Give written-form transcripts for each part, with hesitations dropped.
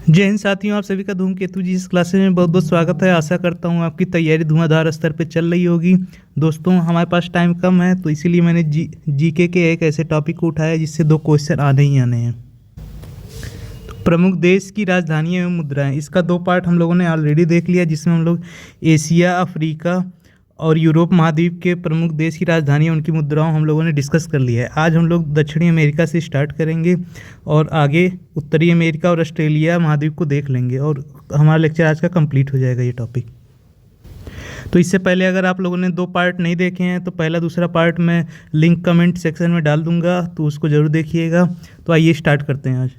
जय हिंद साथियों, आप सभी का धूमकेतु जी इस क्लासेस में बहुत बहुत स्वागत है। आशा करता हूँ आपकी तैयारी धुआंधार स्तर पे चल रही होगी। दोस्तों, हमारे पास टाइम कम है तो इसीलिए मैंने जीके के एक ऐसे टॉपिक को उठाया जिससे 2 क्वेश्चन आने ही आने हैं। तो प्रमुख देश की राजधानियाँ एवं मुद्राएं, इसका 2 पार्ट हम लोगों ने ऑलरेडी देख लिया, जिसमें हम लोग एशिया, अफ्रीका और यूरोप महाद्वीप के प्रमुख देश की राजधानियाँ, उनकी मुद्राओं हम लोगों ने डिस्कस कर लिया है। आज हम लोग दक्षिणी अमेरिका से स्टार्ट करेंगे और आगे उत्तरी अमेरिका और ऑस्ट्रेलिया महाद्वीप को देख लेंगे और हमारा लेक्चर आज का कंप्लीट हो जाएगा ये टॉपिक। तो इससे पहले अगर आप लोगों ने 2 पार्ट नहीं देखे हैं तो पहला दूसरा पार्ट मैं लिंक कमेंट सेक्शन में डाल दूंगा, तो उसको ज़रूर देखिएगा। तो आइए स्टार्ट करते हैं आज।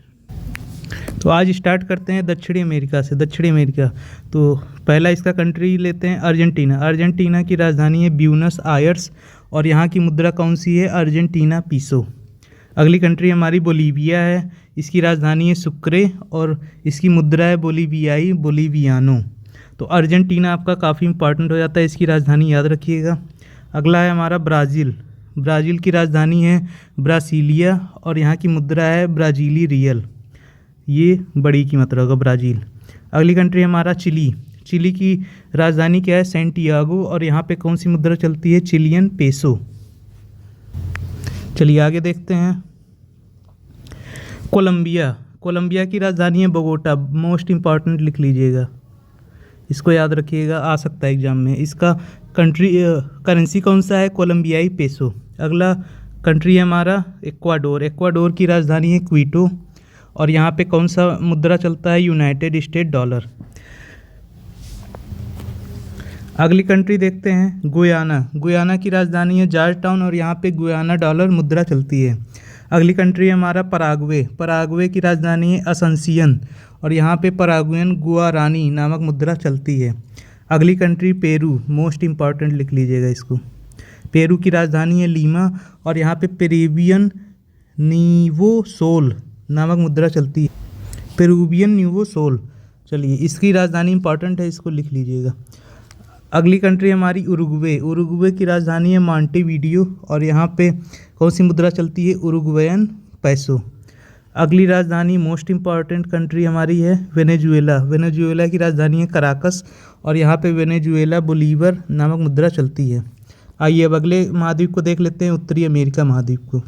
तो आज स्टार्ट करते हैं दक्षिणी अमेरिका से। दक्षिणी अमेरिका, तो पहला इसका कंट्री लेते हैं अर्जेंटीना। अर्जेंटीना की राजधानी है ब्यूनस आयर्स और यहाँ की मुद्रा कौन सी है? अर्जेंटीना पीसो। अगली कंट्री हमारी बोलीविया है, इसकी राजधानी है सुक्रे और इसकी मुद्रा है बोलीवियाई बोलीवियानो। तो अर्जेंटीना आपका काफ़ी इंपॉर्टेंट हो जाता है, इसकी राजधानी याद रखिएगा। अगला है हमारा ब्राज़ील। ब्राज़ील की राजधानी है ब्रासीलिया और यहाँ की मुद्रा है ब्राज़ीली रियल, ये बड़ी की मात्रा होगा ब्राज़ील। अगली कंट्री हमारा चिली। चिली की राजधानी क्या है? सैंटियागो और यहाँ पे कौन सी मुद्रा चलती है? Chilean peso. चलिए आगे देखते हैं। कोलंबिया। कोलंबिया की राजधानी है बोगोटा। मोस्ट इम्पॉर्टेंट लिख लीजिएगा, इसको याद रखिएगा, आ सकता है एग्जाम में। इसका करेंसी कौन सा है? कोलंबियाई पेसो। अगला कंट्री है हमारा इक्वाडोर। इक्वाडोर की राजधानी है क्विटो और यहाँ पे कौन सा मुद्रा चलता है? United state dollar. अगली कंट्री देखते हैं गुयाना। गुयाना की राजधानी है जॉर्ज टाउन और यहाँ पे गुयाना डॉलर मुद्रा चलती है। अगली कंट्री है हमारा पराग्वे। पराग्वे की राजधानी है असंसियन और यहाँ पे पराग्वेन गुआरानी नामक मुद्रा चलती है। अगली कंट्री पेरू। मोस्ट इम्पॉर्टेंट लिख लीजिएगा इसको। पेरू की राजधानी है लीमा और यहाँ पे पेरुवियन नीवो सोल नामक मुद्रा चलती है। Peruvian Nuevo Sol. चलिए, इसकी राजधानी इंपॉर्टेंट है, इसको लिख लीजिएगा। अगली कंट्री हमारी उरुग्वे। उरुग्वे की राजधानी है मॉन्टेविडियो और यहाँ पे कौन सी मुद्रा चलती है? उरुग्वेयन पैसो। अगली राजधानी मोस्ट इम्पॉर्टेंट कंट्री हमारी है वेनेजुएला। वेनेजुएला की राजधानी है कराकस और यहाँ पे वेनेजुएला बोलीवर नामक मुद्रा चलती है। आइए अब अगले महाद्वीप को देख लेते हैं, उत्तरी अमेरिका महाद्वीप को।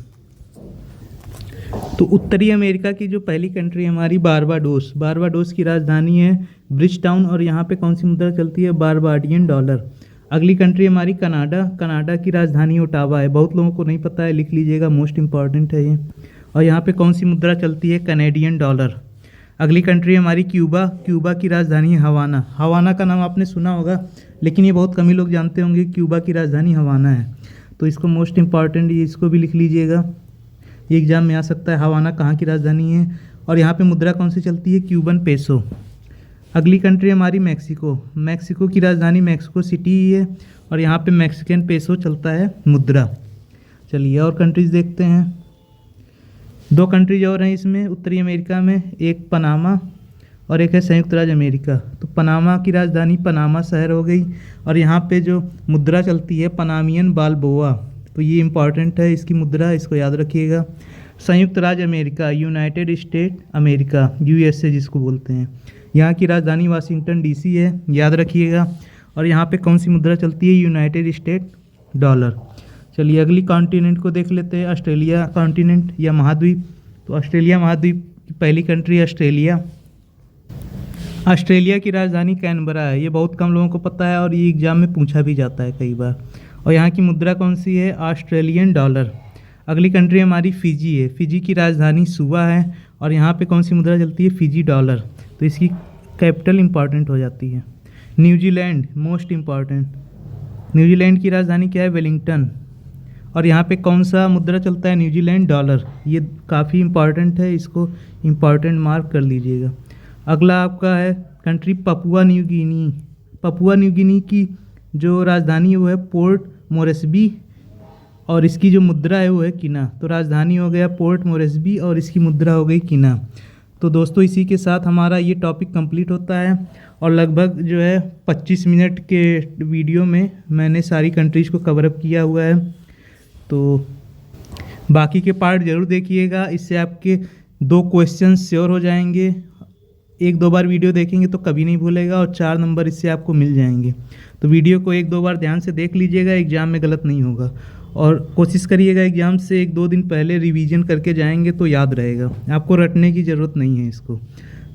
तो उत्तरी अमेरिका की जो पहली कंट्री है हमारी बारबाडोस। बारबाडोस की राजधानी है ब्रिज टाउन और यहाँ पे कौन सी मुद्रा चलती है? Barbadian dollar. अगली कंट्री हमारी कनाडा। कनाडा की राजधानी ओटावा है, बहुत लोगों को नहीं पता है, लिख लीजिएगा, मोस्ट इंपॉर्टेंट है ये। और यहाँ पे कौन सी मुद्रा चलती है? Canadian dollar. अगली कंट्री हमारी क्यूबा। क्यूबा की राजधानी है हवाना। हवाना का नाम आपने सुना होगा लेकिन ये बहुत कम ही लोग जानते होंगे, क्यूबा की राजधानी हवाना है, तो इसको मोस्ट इम्पॉर्टेंट ये इसको भी लिख लीजिएगा, ये एग्जाम में आ सकता है। हवाना कहाँ की राजधानी है और यहाँ पे मुद्रा कौन सी चलती है? Cuban peso. अगली कंट्री हमारी मैक्सिको। मैक्सिको की राजधानी मैक्सिको सिटी ही है और यहाँ पे मैक्सिकन पेसो चलता है मुद्रा। चलिए और कंट्रीज़ देखते हैं। 2 कंट्रीज और हैं इसमें उत्तरी अमेरिका में, एक पनामा और एक है संयुक्त राज्य अमेरिका। तो पनामा की राजधानी पनामा शहर हो गई और यहाँ पे जो मुद्रा चलती है पनामियन बालबोआ, तो ये इंपॉर्टेंट है, इसकी मुद्रा, इसको याद रखिएगा। संयुक्त राज्य America, United state America, USA जिसको बोलते हैं, यहाँ की राजधानी वाशिंगटन डीसी है, याद रखिएगा। और यहाँ पे कौन सी मुद्रा चलती है? United state dollar. चलिए अगली कॉन्टिनेंट को देख लेते हैं, ऑस्ट्रेलिया कॉन्टिनेंट या महाद्वीप। तो ऑस्ट्रेलिया महाद्वीप की पहली कंट्री ऑस्ट्रेलिया। ऑस्ट्रेलिया की राजधानी कैनबरा है, ये बहुत कम लोगों को पता है और ये एग्जाम में पूछा भी जाता है कई बार। और यहाँ की मुद्रा कौन सी है? Australian dollar. अगली कंट्री हमारी फिजी है। फिजी की राजधानी सुवा है और यहाँ पे कौन सी मुद्रा चलती है? फिजी डॉलर, तो इसकी कैपिटल इंपॉर्टेंट हो जाती है। New Zealand, most important. न्यूजीलैंड की राजधानी क्या है? वेलिंगटन और यहाँ पे कौन सा मुद्रा चलता है? न्यूजीलैंड डॉलर, ये काफ़ी इंपॉर्टेंट है, इसको इम्पॉर्टेंट मार्क कर लीजिएगा। अगला आपका है country Papua New Guinea. Papua New Guinea की जो राजधानी है वो है पोर्ट मोरेस्बी और इसकी जो मुद्रा है वो है किना। तो राजधानी हो गया पोर्ट मोरेस्बी और इसकी मुद्रा हो गई किना। तो दोस्तों, इसी के साथ हमारा ये टॉपिक कंप्लीट होता है और लगभग जो है 25 मिनट के वीडियो में मैंने सारी कंट्रीज़ को कवर अप किया हुआ है। तो बाकी के पार्ट ज़रूर देखिएगा, इससे आपके 2 क्वेश्चन श्योर हो जाएंगे एक दो बार वीडियो देखेंगे तो कभी नहीं भूलेगा और 4 नंबर इससे आपको मिल जाएंगे। तो वीडियो को एक दो बार ध्यान से देख लीजिएगा, एग्ज़ाम में गलत नहीं होगा। और कोशिश करिएगा एग्ज़ाम से एक दो दिन पहले रिवीजन करके जाएंगे तो याद रहेगा, आपको रटने की ज़रूरत नहीं है इसको।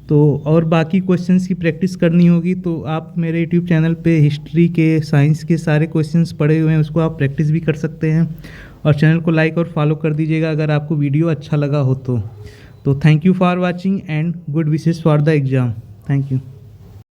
तो और बाकी क्वेश्चंस की प्रैक्टिस करनी होगी तो आप मेरे यूट्यूब चैनल पे हिस्ट्री के, साइंस के सारे क्वेश्चंस पड़े हुए हैं, उसको आप प्रैक्टिस भी कर सकते हैं। और चैनल को लाइक और फॉलो कर दीजिएगा अगर आपको वीडियो अच्छा लगा हो तो thank you for watching and good wishes for the exam. Thank you.